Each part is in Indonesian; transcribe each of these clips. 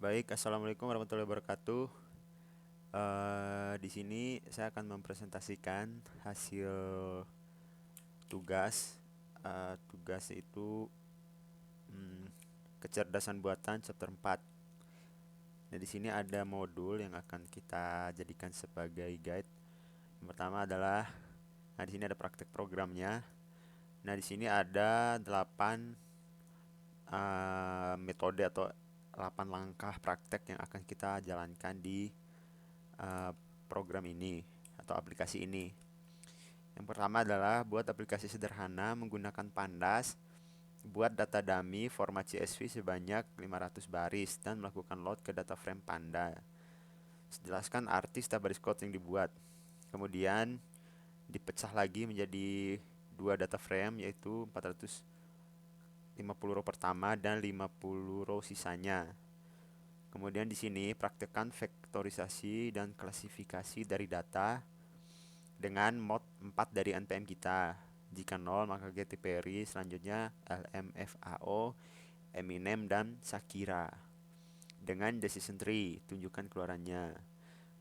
Baik, assalamualaikum warahmatullahi wabarakatuh. Di sini saya akan mempresentasikan hasil tugas. Tugas itu hmm, kecerdasan buatan chapter 4. Nah, di sini ada modul yang akan kita jadikan sebagai guide. Yang pertama adalah, nah di sini ada praktek programnya. Nah, di sini ada 8 metode atau 8 langkah praktek yang akan kita jalankan di uh, program ini atau aplikasi ini. Yang pertama adalah buat aplikasi sederhana menggunakan Pandas, buat data dummy format CSV sebanyak 500 baris dan melakukan load ke data frame Panda. Jelaskan arti setiap baris code yang dibuat. Kemudian dipecah lagi menjadi dua data frame, yaitu 450 row pertama dan 50 row sisanya. Kemudian di sini praktekkan vektorisasi dan klasifikasi dari data dengan mod 4 dari npm kita. Jika 0 maka Katy Perry, selanjutnya LMFAO, Eminem, dan Shakira. Dengan decision tree, tunjukkan keluarannya.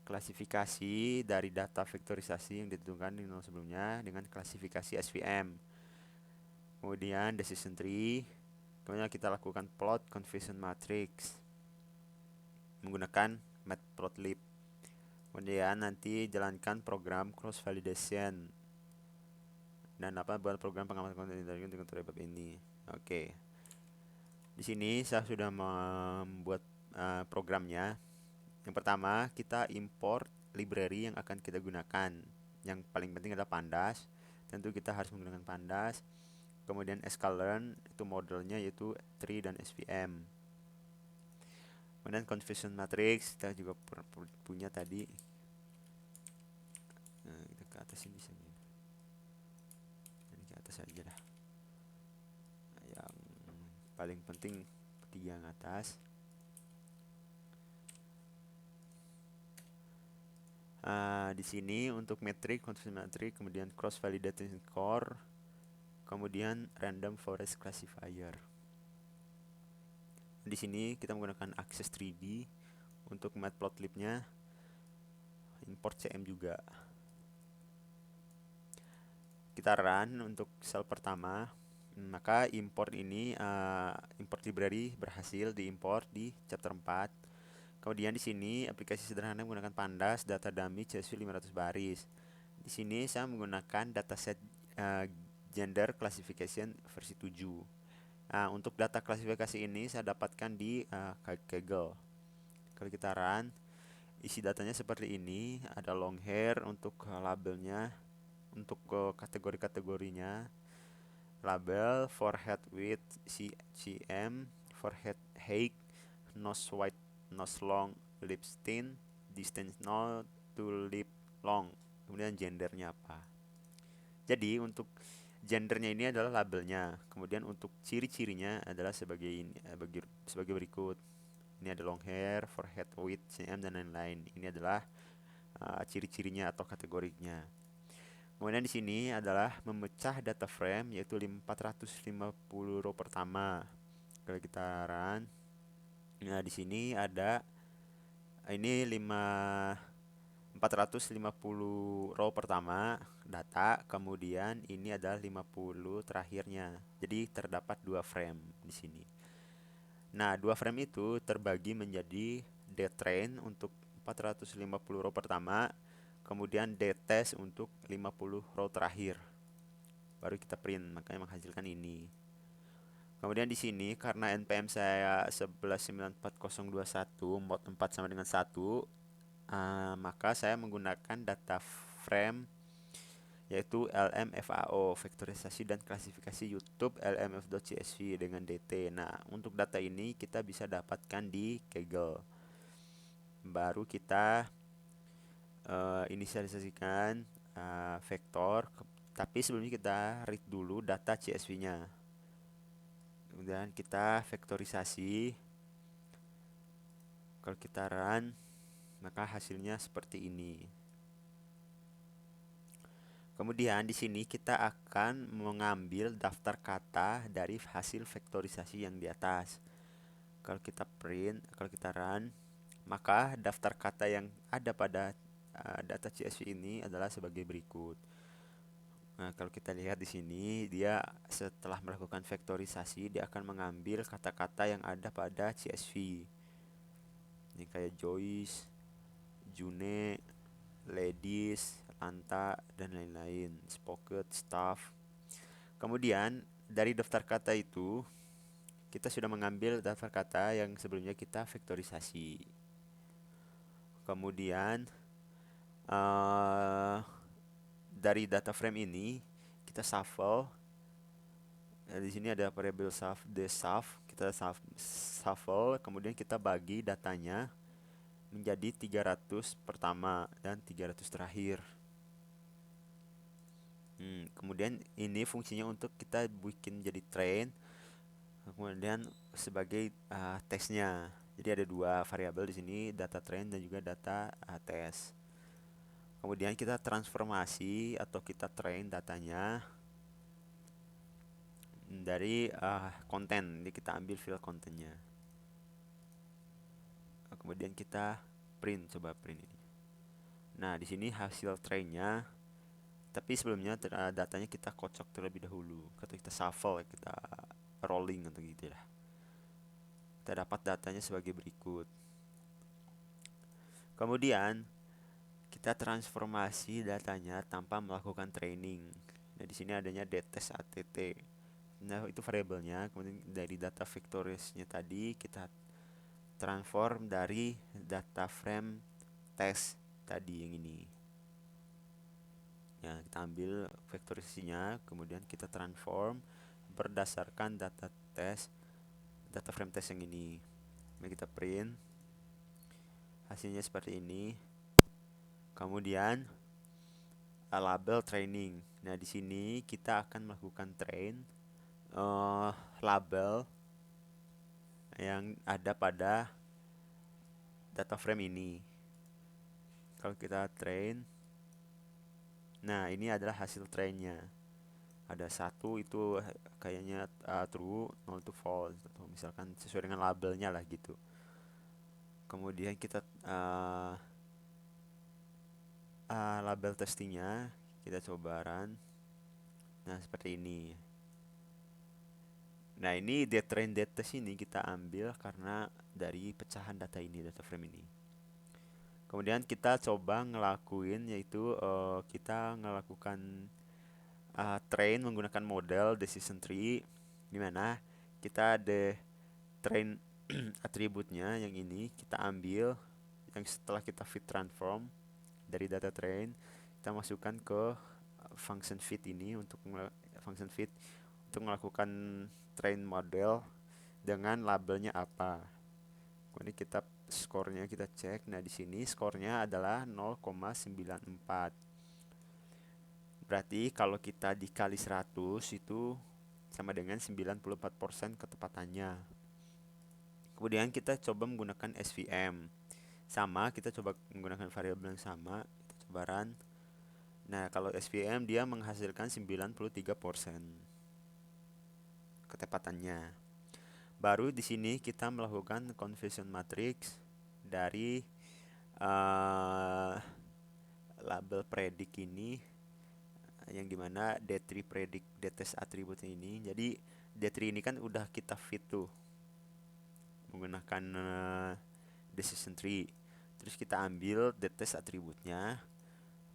Klasifikasi dari data vektorisasi yang ditentukan di nol sebelumnya dengan klasifikasi SVM. Kemudian decision tree, kemudian kita lakukan plot confusion matrix menggunakan matplotlib. Kemudian nanti jalankan program cross validation dan apa buat program pengamatan konten intelijen dengan terhadap ini. Oke. Di sini saya sudah membuat programnya. Yang pertama, kita import library yang akan kita gunakan. Yang paling penting adalah Pandas. Tentu kita harus menggunakan Pandas. Kemudian sklearn itu modelnya yaitu tree dan SVM. Kemudian confusion matrix kita juga punya tadi. Nah, kita ke atas ini saja. Ini ke atas saja lah. Yang paling penting tiga yang atas. Di sini untuk metrik, confusion metrik, kemudian cross validation core, kemudian random forest classifier. Di sini kita menggunakan Access 3D untuk matplotlibnya, import CM juga. Kita run untuk sel pertama, maka import ini import library berhasil diimport di chapter 4. Kemudian di sini aplikasi sederhana menggunakan Pandas, data dummy CSV 500 baris. Di sini saya menggunakan dataset gender classification versi 7. Nah, untuk data klasifikasi ini saya dapatkan di Kaggle. Kalau kita run, isi datanya seperti ini. Ada long hair untuk labelnya, untuk kategori-kategorinya. Label, forehead width cm, forehead height, nose wide, nose long, lips thin, distance 0 to lip long. Kemudian gendernya apa. Jadi untuk gendernya ini adalah labelnya. Kemudian untuk ciri-cirinya adalah sebagai berikut. Ini ada long hair, forehead width, cm, dan lain-lain. Ini adalah ciri-cirinya atau kategorinya. Kemudian di sini adalah memecah data frame, yaitu 450 row pertama. Kalau kita run, nah di sini ada ini 450 row pertama data, kemudian ini adalah 50 terakhirnya. Jadi terdapat dua frame di sini. Nah, dua frame itu terbagi menjadi dtrain untuk 450 row pertama, kemudian dtest untuk 50 row terakhir. Baru kita print, makanya menghasilkan ini. Kemudian di sini karena npm saya 1194.021 mod 4 sama dengan 1, maka saya menggunakan data frame yaitu LMFAO, vektorisasi dan klasifikasi YouTube lmf.csv dengan dt. Nah, untuk data ini kita bisa dapatkan di Kaggle. Baru kita inisialisasikan vektor, tapi sebelumnya kita read dulu data CSV-nya. Kemudian kita vektorisasi. Kalau kita run, maka hasilnya seperti ini. Kemudian di sini kita akan mengambil daftar kata dari hasil vektorisasi yang di atas. kalau kita run, maka daftar kata yang ada pada data CSV ini adalah sebagai berikut. Nah, kalau kita lihat di sini, dia setelah melakukan vektorisasi, dia akan mengambil kata-kata yang ada pada CSV. Ini kayak Joyce, June, Ladies, Lanta, dan lain-lain, Spocket, Staff. Kemudian, dari daftar kata itu, kita sudah mengambil daftar kata yang sebelumnya kita vektorisasi. Kemudian, dari data frame ini, kita shuffle. Nah, di sini ada variable kita shuffle, kemudian kita bagi datanya menjadi 300 pertama dan 300 terakhir. Kemudian ini fungsinya untuk kita bikin jadi train, kemudian sebagai tesnya. Jadi ada dua variabel di sini, data train dan juga data test. Kemudian kita transformasi atau kita train datanya dari konten. Jadi kita ambil field kontennya. Kemudian kita coba print ini. Nah, di sini hasil trainnya. Tapi sebelumnya datanya kita kocok terlebih dahulu. Atau kita shuffle, kita rolling atau gitu lah. Kita dapat datanya sebagai berikut. Kemudian kita transformasi datanya tanpa melakukan training. Nah, di sini adanya dtest att. Nah, itu variabelnya. Kemudian dari data vectorsnya tadi kita transform dari data frame test tadi yang ini. Ya, kita ambil vektorisasinya, kemudian kita transform berdasarkan data frame test yang ini. Kemudian kita print. Hasilnya seperti ini. Kemudian label training. Nah, di sini kita akan melakukan train label yang ada pada data frame ini. Kalau kita train, nah ini adalah hasil trainnya. Ada satu itu kayaknya true, 0 itu false, atau misalkan sesuai dengan labelnya lah gitu. Kemudian kita label testingnya kita coba run. Nah, seperti ini. Nah, ini train test ini kita ambil karena dari pecahan data ini, data frame ini. Kemudian kita coba ngelakuin, yaitu kita ngelakukan train menggunakan model decision tree, dimana kita ada train atributnya yang ini kita ambil, yang setelah kita fit transform dari data train, kita masukkan ke function fit ini untuk melakukan train model dengan labelnya apa. Kemudian kita skornya kita cek. Nah, di sini skornya adalah 0,94. Berarti kalau kita dikali 100 itu sama dengan 94% ketepatannya. Kemudian kita coba menggunakan SVM. Sama, kita coba menggunakan variabel yang sama, kita coba run. Nah, kalau SVM dia menghasilkan 93% ketepatannya. Baru di sini kita melakukan conversion matrix dari label predict ini, yang dimana D3 predict test atributnya ini. Jadi D3 ini kan udah kita fit tuh menggunakan decision tree. Terus kita ambil test atributnya.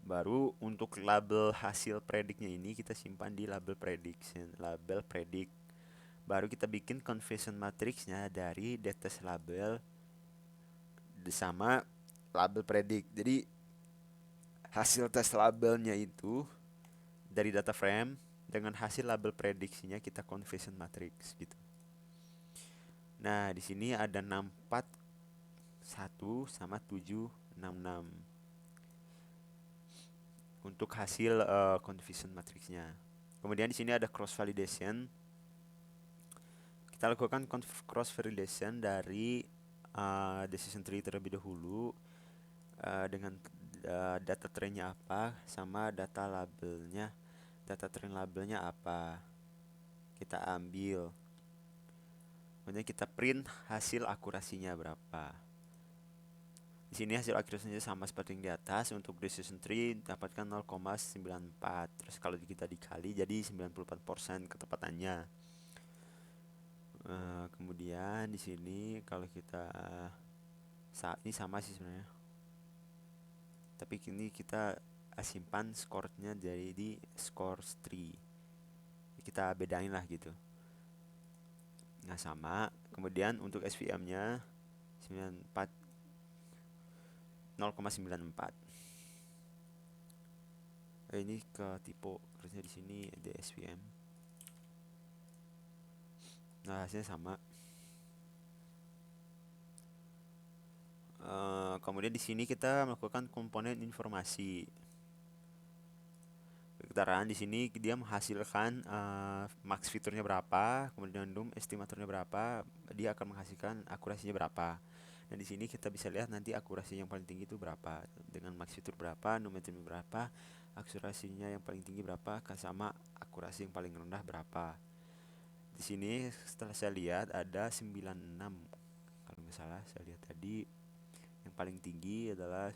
Baru untuk label hasil predictnya ini kita simpan di label prediction, label predict. Baru kita bikin conversion matrixnya dari test label sama label predict. Jadi hasil tes labelnya itu dari data frame dengan hasil label prediksinya kita conversion matrix gitu. Nah, di sini ada 641 sama 766 untuk hasil conversion matrixnya. Kemudian di sini ada cross validation. Kita lakukan cross validation dari decision tree terlebih dahulu dengan data trainnya apa sama data train labelnya apa kita ambil. Kemudian kita print hasil akurasinya berapa. Di sini hasil akurasinya sama seperti yang di atas. Untuk decision tree dapatkan 0,94. Terus kalau kita dikali jadi 94% ketepatannya. Kemudian di sini kalau kita ini sama sih sebenarnya. Tapi kini kita simpan skornya jadi di score tree. Kita bedain lah gitu. Nah, sama. Kemudian untuk SVM-nya 0,94. Ini ke tipe harusnya di sini ada SVM. Nah, hasilnya sama. Kemudian di sini kita melakukan komponen informasi. Keterangan di sini dia menghasilkan max fiturnya berapa, kemudian num estimatornya berapa, dia akan menghasilkan akurasinya berapa. Dan di sini kita bisa lihat nanti akurasi yang paling tinggi itu berapa, dengan max fitur berapa, num estimate berapa, akurasinya yang paling tinggi berapa, sama akurasi yang paling rendah berapa. Di sini setelah saya lihat ada 96, kalau nggak salah saya lihat tadi yang paling tinggi adalah,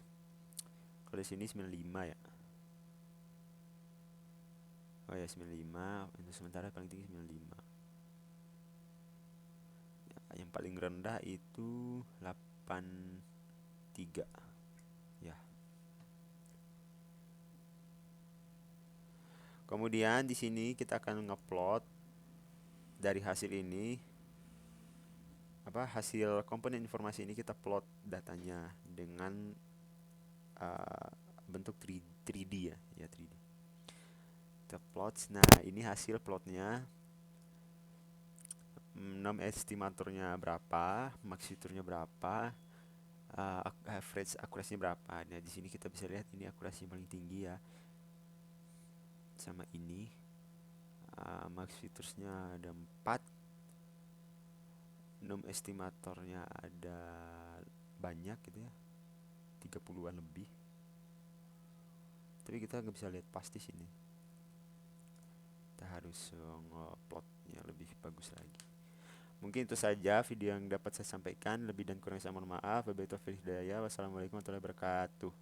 kalau di sini 95 ya. Oh ya, 95. Untuk sementara paling tinggi 95. Ya, yang paling rendah itu 83. Ya. Kemudian di sini kita akan ngupload dari hasil ini, hasil komponen informasi ini kita plot datanya dengan bentuk 3D ya, 3D. Kita plot. Nah, ini hasil plotnya. Num estimatornya berapa, max fiturnya berapa, average akurasinya berapa. Nah, di sini kita bisa lihat ini akurasi paling tinggi ya. Sama ini. Max featuresnya ada 4. Num estimatornya ada banyak gitu ya. 30-an lebih. Tapi kita nggak bisa lihat pasti sini. Kita harus nge-plotnya lebih bagus lagi. Mungkin itu saja video yang dapat saya sampaikan. Lebih dan kurang saya mohon maaf. Wabillahi taufiq wal hidayah. Wassalamualaikum warahmatullahi wabarakatuh.